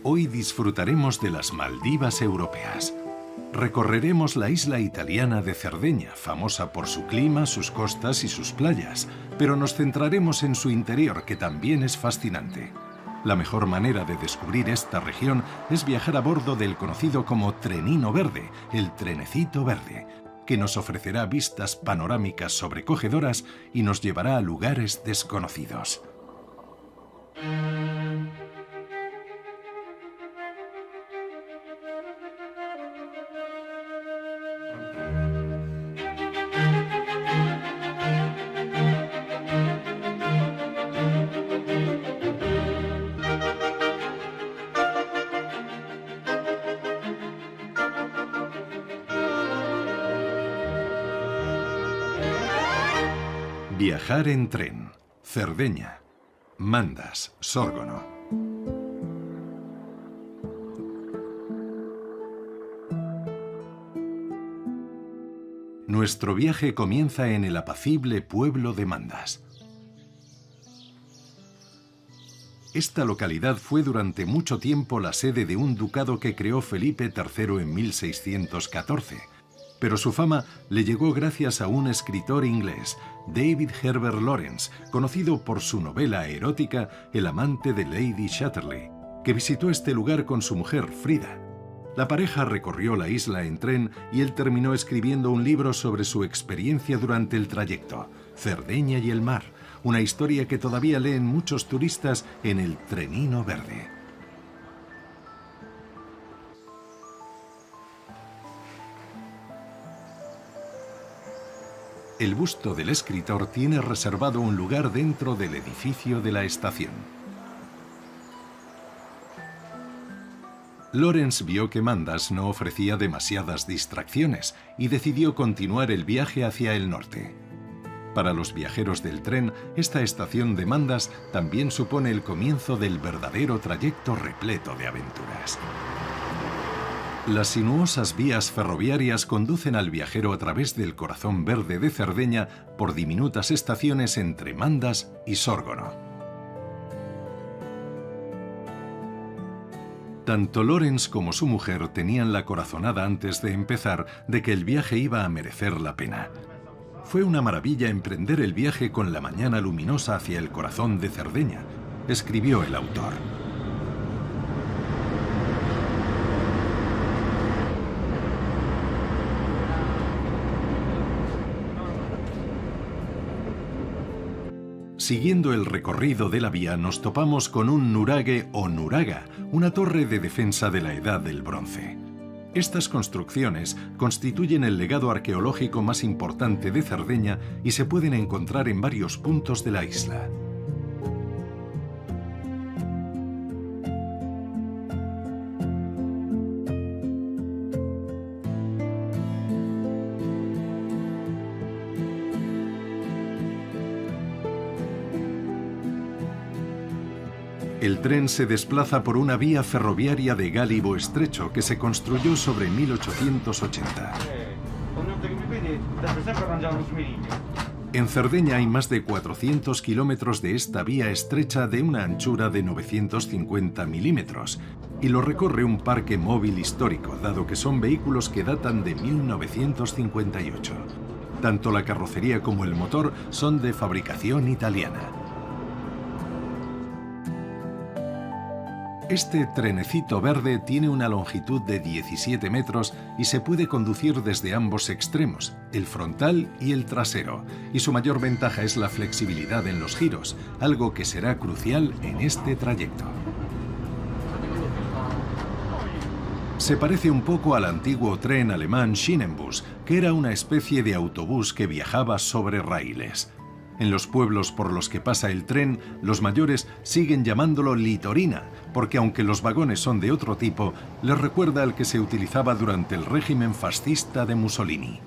Hoy disfrutaremos de las Maldivas europeas. Recorreremos la isla italiana de Cerdeña, famosa por su clima, sus costas y sus playas, pero nos centraremos en su interior, que también es fascinante. La mejor manera de descubrir esta región es viajar a bordo del conocido como Trenino Verde, el trenecito verde, que nos ofrecerá vistas panorámicas sobrecogedoras y nos llevará a lugares desconocidos. Viajar en tren. Cerdeña. Mandas, Sórgono. Nuestro viaje comienza en el apacible pueblo de Mandas. Esta localidad fue durante mucho tiempo la sede de un ducado que creó Felipe III en 1614. Pero su fama le llegó gracias a un escritor inglés, David Herbert Lawrence, conocido por su novela erótica El amante de Lady Chatterley, que visitó este lugar con su mujer Frida. La pareja recorrió la isla en tren y él terminó escribiendo un libro sobre su experiencia durante el trayecto, Cerdeña y el mar, una historia que todavía leen muchos turistas en el Trenino Verde. El busto del escritor tiene reservado un lugar dentro del edificio de la estación. Lawrence vio que Mandas no ofrecía demasiadas distracciones y decidió continuar el viaje hacia el norte. Para los viajeros del tren, esta estación de Mandas también supone el comienzo del verdadero trayecto repleto de aventuras. Las sinuosas vías ferroviarias conducen al viajero a través del corazón verde de Cerdeña por diminutas estaciones entre Mandas y Sórgono. Tanto Lawrence como su mujer tenían la corazonada antes de empezar de que el viaje iba a merecer la pena. Fue una maravilla emprender el viaje con la mañana luminosa hacia el corazón de Cerdeña, escribió el autor. Siguiendo el recorrido de la vía nos topamos con un nuraghe o nuraga, una torre de defensa de la Edad del Bronce. Estas construcciones constituyen el legado arqueológico más importante de Cerdeña y se pueden encontrar en varios puntos de la isla. El tren se desplaza por una vía ferroviaria de gálibo estrecho que se construyó sobre 1880. En Cerdeña hay más de 400 kilómetros de esta vía estrecha de una anchura de 950 milímetros y lo recorre un parque móvil histórico, dado que son vehículos que datan de 1958. Tanto la carrocería como el motor son de fabricación italiana. Este trenecito verde tiene una longitud de 17 metros y se puede conducir desde ambos extremos, el frontal y el trasero, y su mayor ventaja es la flexibilidad en los giros, algo que será crucial en este trayecto. Se parece un poco al antiguo tren alemán Schienenbus, que era una especie de autobús que viajaba sobre raíles. En los pueblos por los que pasa el tren, los mayores siguen llamándolo litorina, porque aunque los vagones son de otro tipo, les recuerda al que se utilizaba durante el régimen fascista de Mussolini.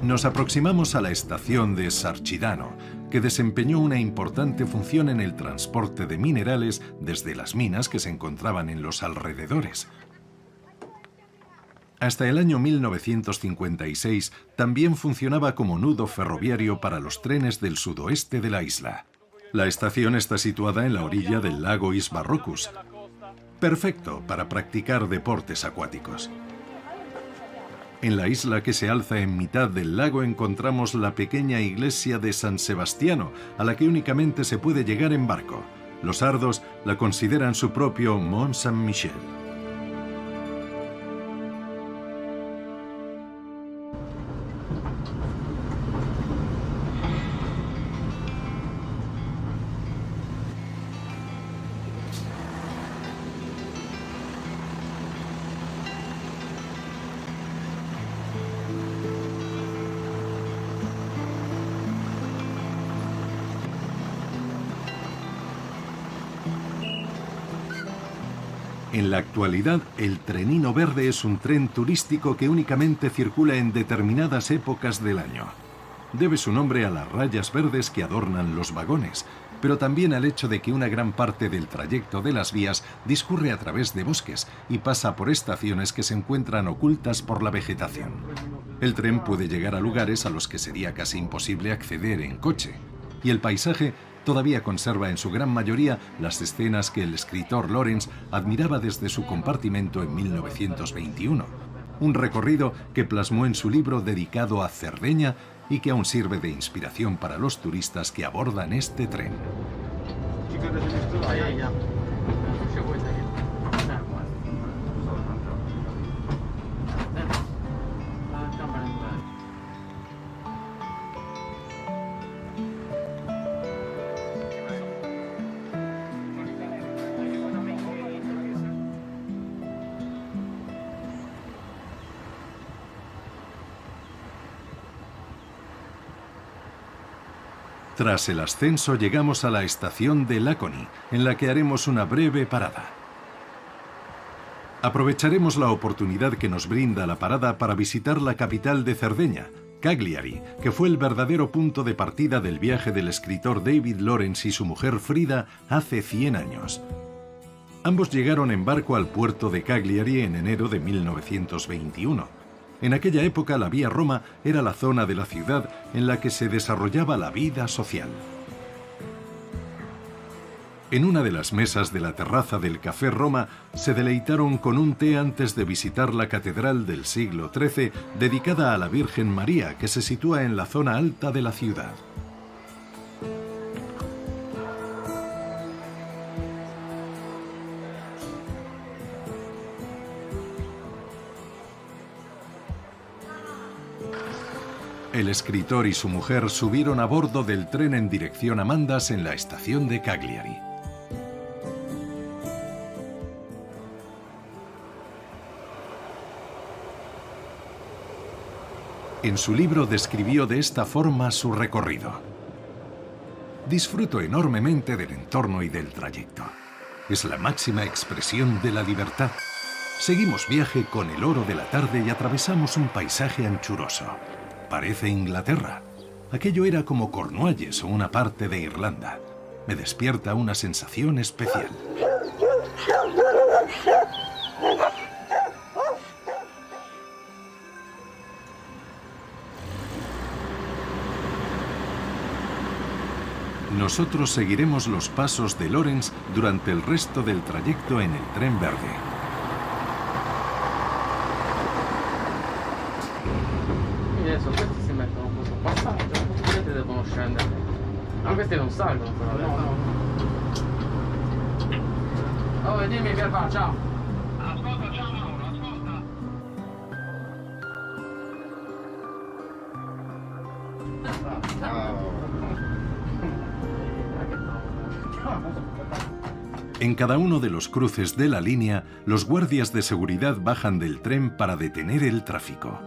Nos aproximamos a la estación de Sarchidano, que desempeñó una importante función en el transporte de minerales desde las minas que se encontraban en los alrededores. Hasta el año 1956 también funcionaba como nudo ferroviario para los trenes del sudoeste de la isla. La estación está situada en la orilla del lago Isbarrocus, perfecto para practicar deportes acuáticos. En la isla que se alza en mitad del lago encontramos la pequeña iglesia de San Sebastiano, a la que únicamente se puede llegar en barco. Los sardos la consideran su propio Mont Saint-Michel. En la actualidad, el Trenino Verde es un tren turístico que únicamente circula en determinadas épocas del año. Debe su nombre a las rayas verdes que adornan los vagones, pero también al hecho de que una gran parte del trayecto de las vías discurre a través de bosques y pasa por estaciones que se encuentran ocultas por la vegetación. El tren puede llegar a lugares a los que sería casi imposible acceder en coche, y el paisaje todavía conserva en su gran mayoría las escenas que el escritor Lawrence admiraba desde su compartimento en 1921. Un recorrido que plasmó en su libro dedicado a Cerdeña y que aún sirve de inspiración para los turistas que abordan este tren. Tras el ascenso llegamos a la estación de Laconi, en la que haremos una breve parada. Aprovecharemos la oportunidad que nos brinda la parada para visitar la capital de Cerdeña, Cagliari, que fue el verdadero punto de partida del viaje del escritor David Lawrence y su mujer Frida hace 100 años. Ambos llegaron en barco al puerto de Cagliari en enero de 1921. En aquella época la Vía Roma era la zona de la ciudad en la que se desarrollaba la vida social. En una de las mesas de la terraza del Café Roma se deleitaron con un té antes de visitar la catedral del siglo XIII dedicada a la Virgen María, que se sitúa en la zona alta de la ciudad. El escritor y su mujer subieron a bordo del tren en dirección a Mandas en la estación de Cagliari. En su libro describió de esta forma su recorrido. Disfruto enormemente del entorno y del trayecto. Es la máxima expresión de la libertad. Seguimos viaje con el oro de la tarde y atravesamos un paisaje anchuroso. Parece Inglaterra. Aquello era como Cornualles o una parte de Irlanda. Me despierta una sensación especial. Nosotros seguiremos los pasos de Lawrence durante el resto del trayecto en el tren verde. Adesso questi si mettono questo passaggio, questi devono scendere. Ma questi non salgono però. No. Oh, dimmi Pierpa, ciao. Ascolta, ciao Mauro, ascolta. En cada uno de los cruces de la línea, los guardias de seguridad bajan del tren para detener el tráfico.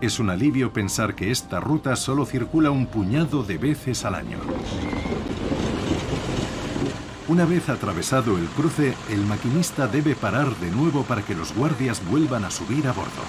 Es un alivio pensar que esta ruta solo circula un puñado de veces al año. Una vez atravesado el cruce, el maquinista debe parar de nuevo para que los guardias vuelvan a subir a bordo.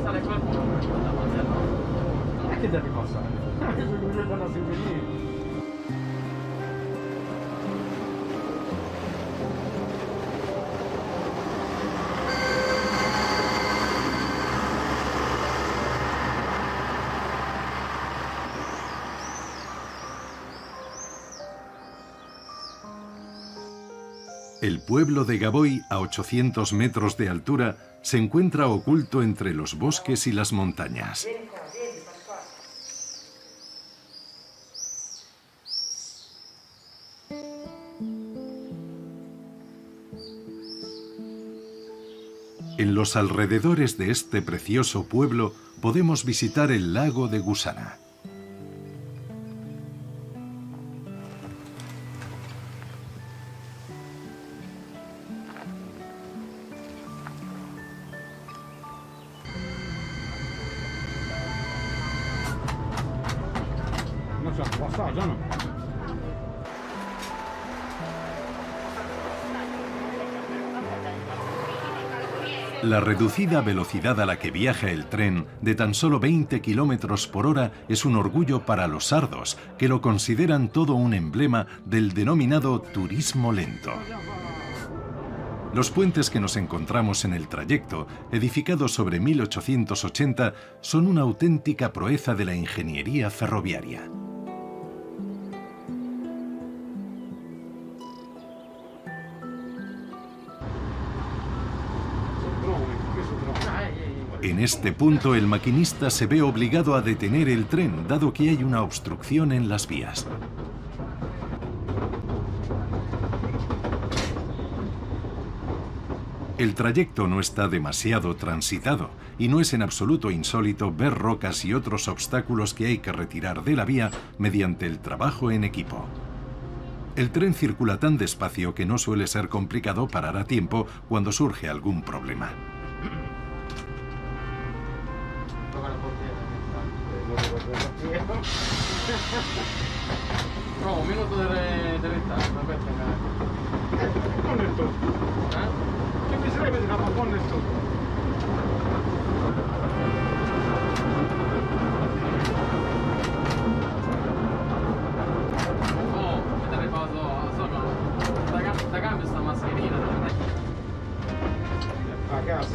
passare qualcuno davanti a noi. Non è che devi passare, anche se non c'è una sintonia. El pueblo de Gaboy, a 800 metros de altura, se encuentra oculto entre los bosques y las montañas. En los alrededores de este precioso pueblo podemos visitar el lago de Gusana. La reducida velocidad a la que viaja el tren, de tan solo 20 kilómetros por hora, es un orgullo para los sardos, que lo consideran todo un emblema del denominado turismo lento. Los puentes que nos encontramos en el trayecto, edificados sobre 1880, son una auténtica proeza de la ingeniería ferroviaria. En este punto, el maquinista se ve obligado a detener el tren, dado que hay una obstrucción en las vías. El trayecto no está demasiado transitado y no es en absoluto insólito ver rocas y otros obstáculos que hay que retirar de la vía mediante el trabajo en equipo. El tren circula tan despacio que no suele ser complicado parar a tiempo cuando surge algún problema. No, un minuto de ritardo, aspetta. Connetto. Che mi sarebbe di un connetto? Oh, mi dai riposo, insomma, da cambio sta mascherina. A gas.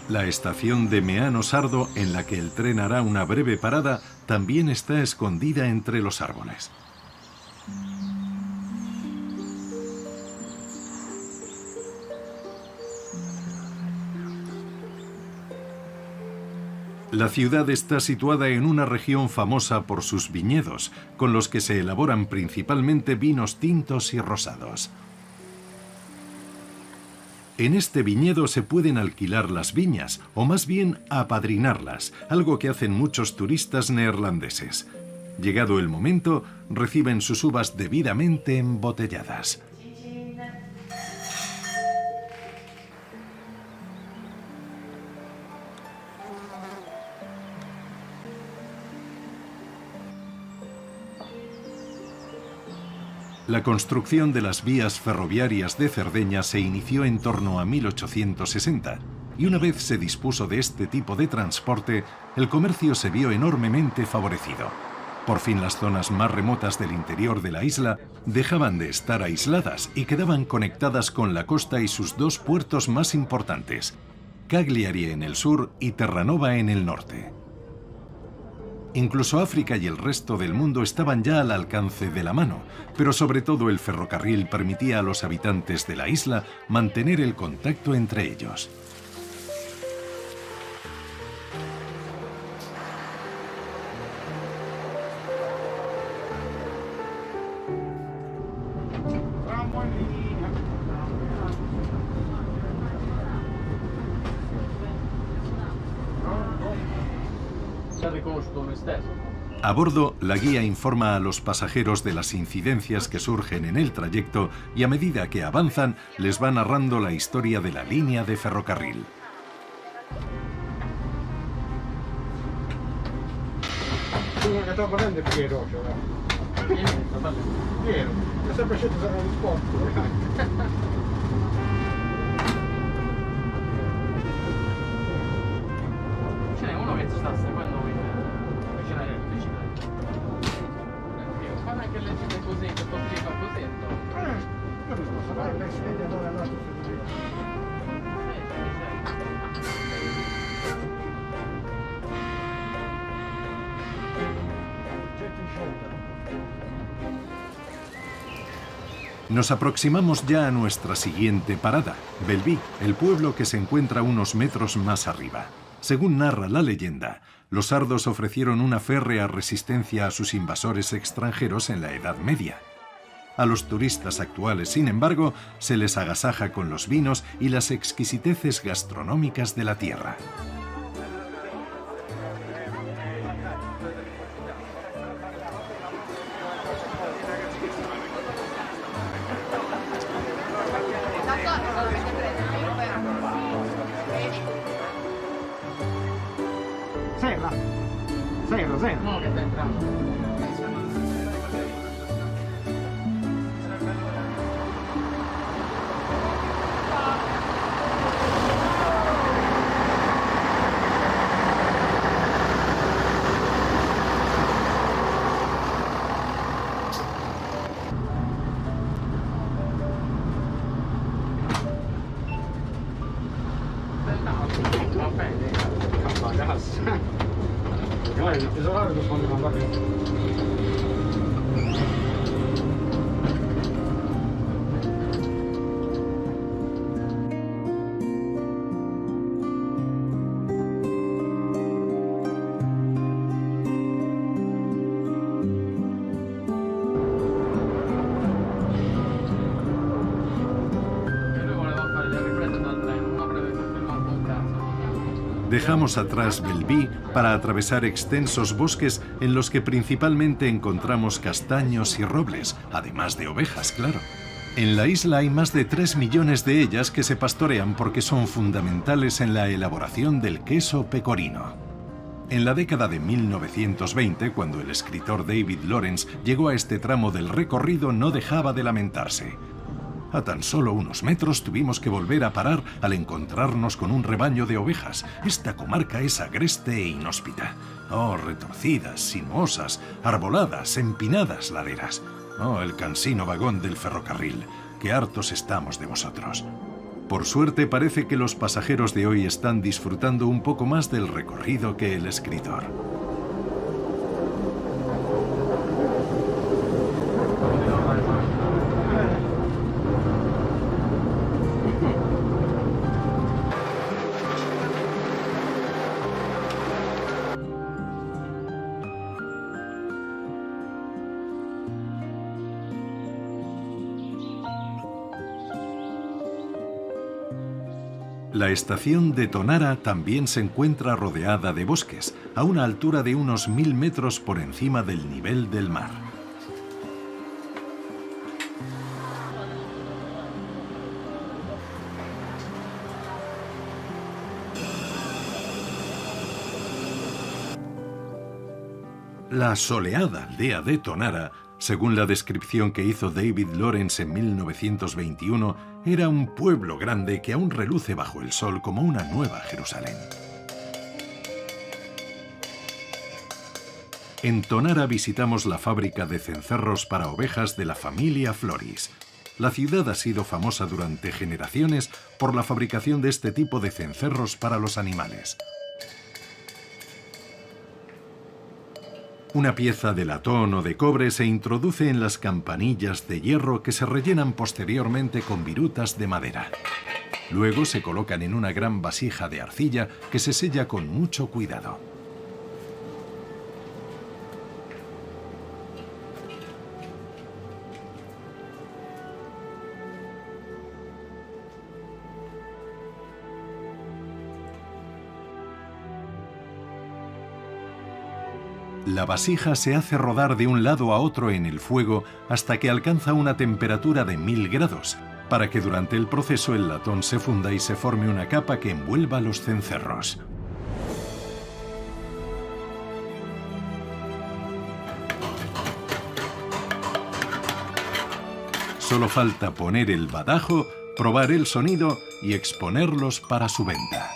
La estación de Meano Sardo, en la que el tren hará una breve parada, también está escondida entre los árboles. La ciudad está situada en una región famosa por sus viñedos, con los que se elaboran principalmente vinos tintos y rosados. En este viñedo se pueden alquilar las viñas, o más bien apadrinarlas, algo que hacen muchos turistas neerlandeses. Llegado el momento, reciben sus uvas debidamente embotelladas. La construcción de las vías ferroviarias de Cerdeña se inició en torno a 1860, y una vez se dispuso de este tipo de transporte, el comercio se vio enormemente favorecido. Por fin las zonas más remotas del interior de la isla dejaban de estar aisladas y quedaban conectadas con la costa y sus dos puertos más importantes, Cagliari en el sur y Terranova en el norte. Incluso África y el resto del mundo estaban ya al alcance de la mano, pero sobre todo el ferrocarril permitía a los habitantes de la isla mantener el contacto entre ellos. Siamo in linea. Si ha riconosciuto noi stesso. A bordo, la guía informa a los pasajeros de las incidencias que surgen en el trayecto y a medida que avanzan les va narrando la historia de la línea de ferrocarril. Quello che stavo parlando è Piero, cioè. Piero, che sempre scelto usare lo sport. Ce n'è uno che ci sta seguendo vicino alle biciclette. Guarda che leggete così, che sto prima così. Io non posso fare lei si vede allora la nostra. Nos aproximamos ya a nuestra siguiente parada, Belleville, el pueblo que se encuentra unos metros más arriba. Según narra la leyenda, los sardos ofrecieron una férrea resistencia a sus invasores extranjeros en la Edad Media. A los turistas actuales, sin embargo, se les agasaja con los vinos y las exquisiteces gastronómicas de la tierra. Zero. No, che sta entrando. Va bene. Cazzo. Guarda, il tesorale lo fanno andare. Dejamos atrás Belleville para atravesar extensos bosques en los que principalmente encontramos castaños y robles, además de ovejas, claro. En la isla hay más de 3 millones de ellas que se pastorean porque son fundamentales en la elaboración del queso pecorino. En la década de 1920, cuando el escritor David Lawrence llegó a este tramo del recorrido, no dejaba de lamentarse. A tan solo unos metros tuvimos que volver a parar al encontrarnos con un rebaño de ovejas. Esta comarca es agreste e inhóspita. Oh, retorcidas, sinuosas, arboladas, empinadas laderas. Oh, el cansino vagón del ferrocarril. Qué hartos estamos de vosotros. Por suerte parece que los pasajeros de hoy están disfrutando un poco más del recorrido que el escritor. La estación de Tonara también se encuentra rodeada de bosques, a una altura de unos 1000 metros por encima del nivel del mar. La soleada aldea de Tonara, según la descripción que hizo David Lawrence en 1921, era un pueblo grande que aún reluce bajo el sol como una nueva Jerusalén. En Tonara visitamos la fábrica de cencerros para ovejas de la familia Floris. La ciudad ha sido famosa durante generaciones por la fabricación de este tipo de cencerros para los animales. Una pieza de latón o de cobre se introduce en las campanillas de hierro que se rellenan posteriormente con virutas de madera. Luego se colocan en una gran vasija de arcilla que se sella con mucho cuidado. La vasija se hace rodar de un lado a otro en el fuego hasta que alcanza una temperatura de 1000 grados, para que durante el proceso el latón se funda y se forme una capa que envuelva los cencerros. Solo falta poner el badajo, probar el sonido y exponerlos para su venta.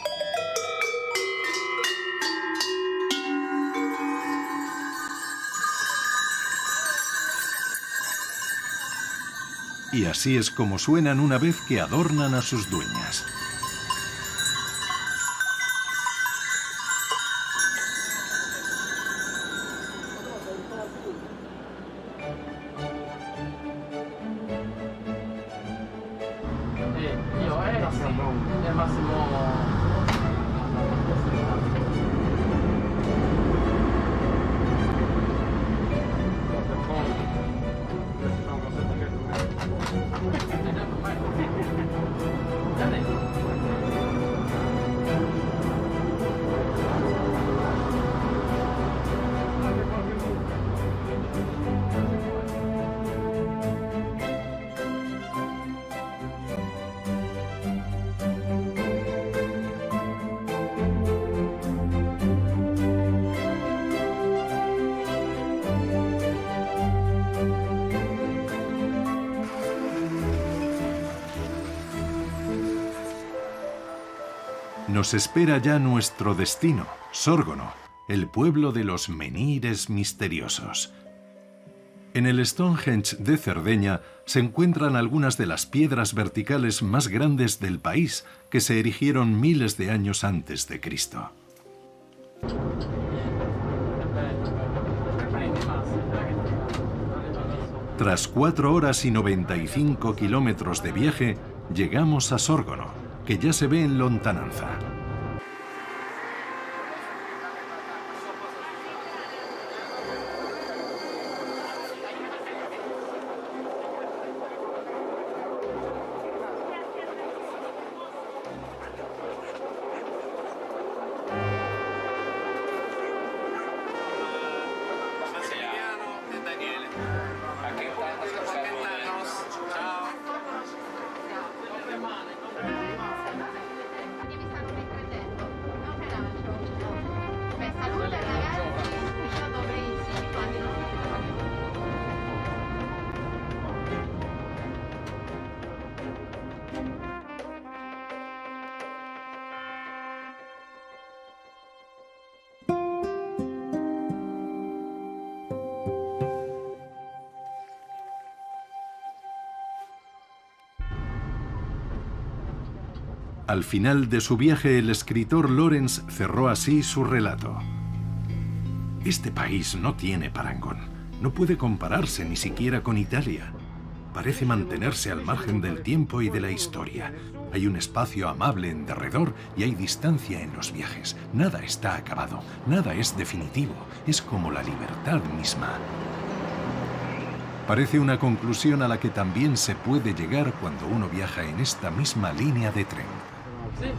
Y así es como suenan una vez que adornan a sus dueñas. Nos espera ya nuestro destino, Sórgono, el pueblo de los menhires misteriosos. En el Stonehenge de Cerdeña se encuentran algunas de las piedras verticales más grandes del país, que se erigieron miles de años antes de Cristo. Tras 4 horas y 95 kilómetros de viaje, llegamos a Sórgono, que ya se ve en lontananza. Al final de su viaje, el escritor Lawrence cerró así su relato. Este país no tiene parangón. No puede compararse ni siquiera con Italia. Parece mantenerse al margen del tiempo y de la historia. Hay un espacio amable en derredor y hay distancia en los viajes. Nada está acabado, nada es definitivo. Es como la libertad misma. Parece una conclusión a la que también se puede llegar cuando uno viaja en esta misma línea de tren. Sì,